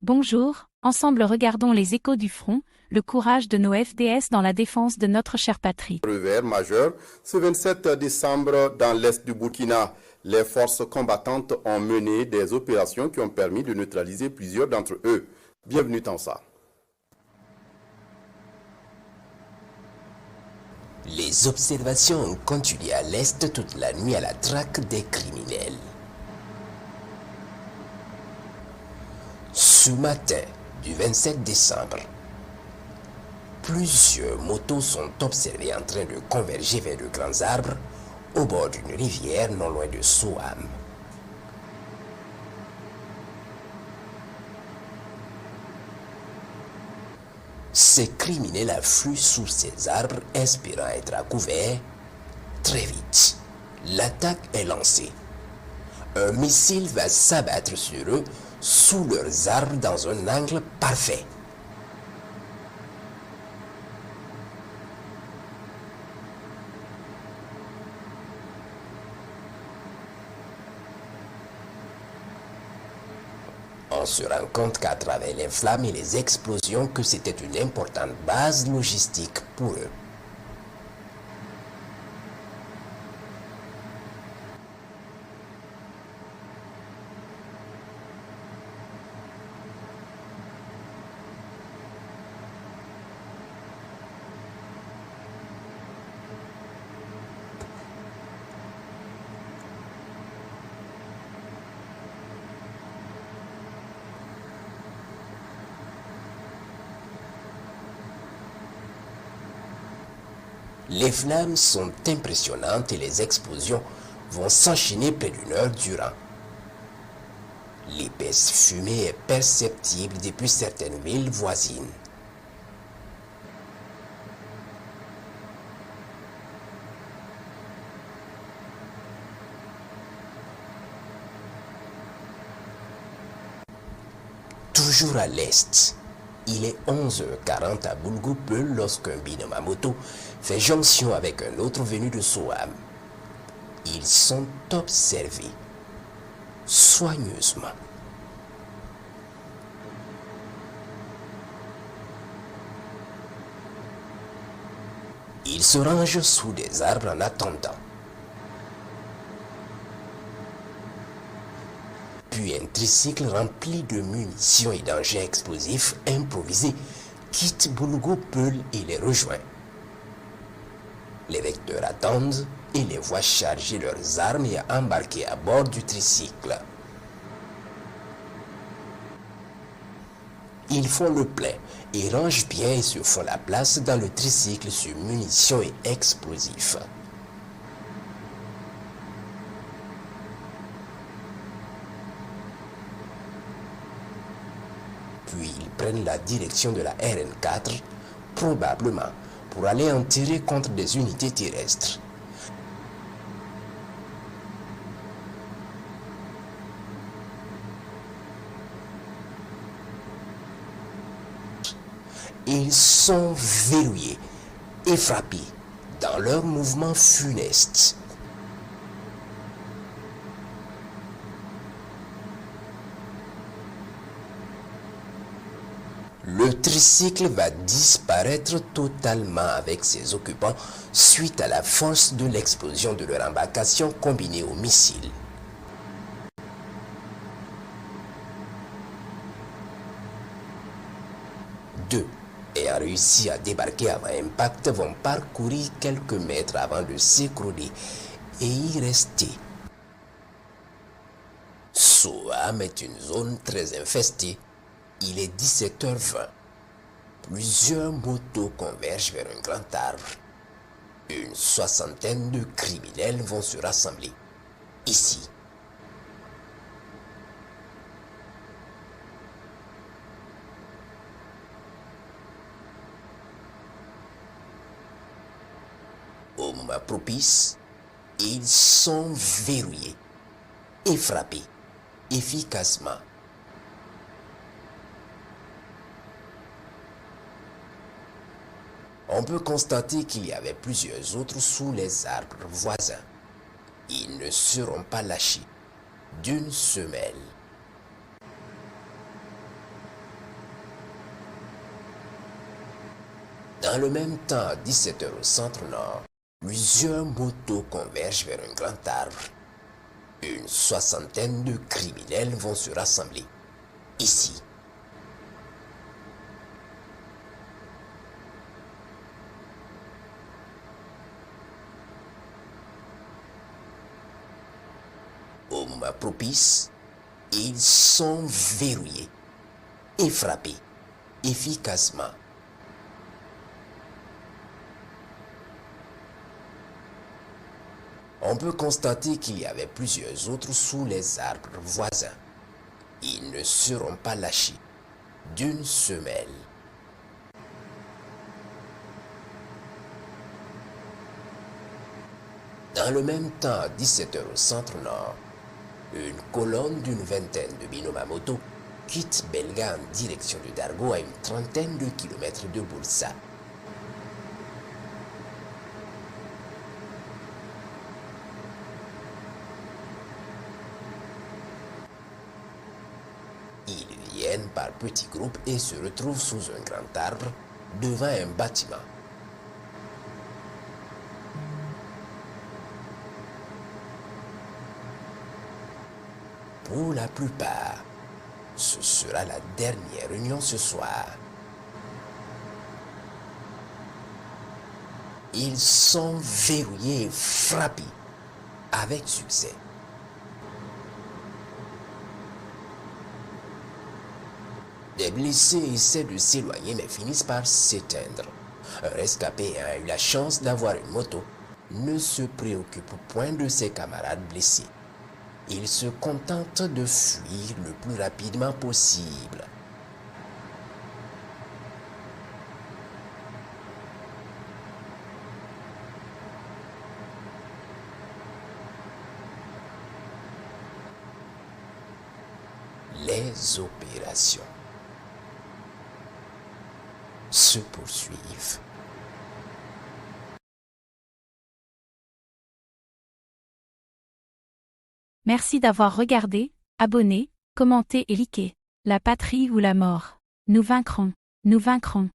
Bonjour, ensemble regardons les échos du front, le courage de nos FDS dans la défense de notre chère patrie. Revers majeur, ce 27 décembre, dans l'est du Burkina, les forces combattantes ont mené des opérations qui ont permis de neutraliser plusieurs d'entre eux. Bienvenue dans ça. Les observations ont continué à l'est toute la nuit à la traque des criminels. Ce matin du 27 décembre, plusieurs motos sont observées en train de converger vers de grands arbres au bord d'une rivière non loin de Soham. Ces criminels affluent sous ces arbres espérant être à couvert. Très vite, l'attaque est lancée. Un missile va s'abattre sur eux sous leurs arbres dans un angle parfait. On se rend compte qu'à travers les flammes et les explosions que c'était une importante base logistique pour eux. Les flammes sont impressionnantes et les explosions vont s'enchaîner près d'une heure durant. L'épaisse fumée est perceptible depuis certaines villes voisines. Toujours à l'est, il est 11h40 à Boulgoupel lorsqu'un binôme à moto fait jonction avec un autre venu de Soham. Ils sont observés soigneusement. Ils se rangent sous des arbres en attendant. Puis un tricycle rempli de munitions et d'engins explosifs improvisés quitte Boulgoupel et les rejoint. Les vecteurs attendent et les voient charger leurs armes et embarquer à bord du tricycle. Ils font le plein et rangent bien et se font la place dans le tricycle sur munitions et explosifs. Puis ils prennent la direction de la RN4, probablement pour aller en tirer contre des unités terrestres. Ils sont verrouillés et frappés dans leurs mouvements funestes. Le tricycle va disparaître totalement avec ses occupants suite à la force de l'explosion de leur embarcation combinée au missile. Deux, ayant réussi à débarquer avant impact, vont parcourir quelques mètres avant de s'écrouler et y rester. Soham est une zone très infestée. Il est 17h20. Plusieurs motos convergent vers un grand arbre. Une soixantaine de criminels vont se rassembler ici. Au moment propice, ils sont verrouillés et frappés efficacement. On peut constater qu'il y avait plusieurs autres sous les arbres voisins. Ils ne seront pas lâchés d'une semelle. Dans le même temps, à 17 heures au centre nord, plusieurs motos convergent vers un grand arbre. Une soixantaine de criminels vont se rassembler ici. Au moment propice, ils sont verrouillés et frappés efficacement. On peut constater qu'il y avait plusieurs autres sous les arbres voisins. Ils ne seront pas lâchés d'une semelle. Dans le même temps, à 17 heures au centre nord, une colonne d'une vingtaine de binômes à moto quitte Belga en direction de Dargo à une trentaine de kilomètres de Boulsa. Ils viennent par petits groupes et se retrouvent sous un grand arbre devant un bâtiment. Pour la plupart, ce sera la dernière réunion ce soir. Ils sont verrouillés et frappés avec succès. Des blessés essaient de s'éloigner mais finissent par s'éteindre. Un rescapé ayant eu la chance d'avoir une moto ne se préoccupe point de ses camarades blessés. Il se contente de fuir le plus rapidement possible. Les opérations se poursuivent. Merci d'avoir regardé, abonné, commenté et liké. La patrie ou la mort. Nous vaincrons. Nous vaincrons.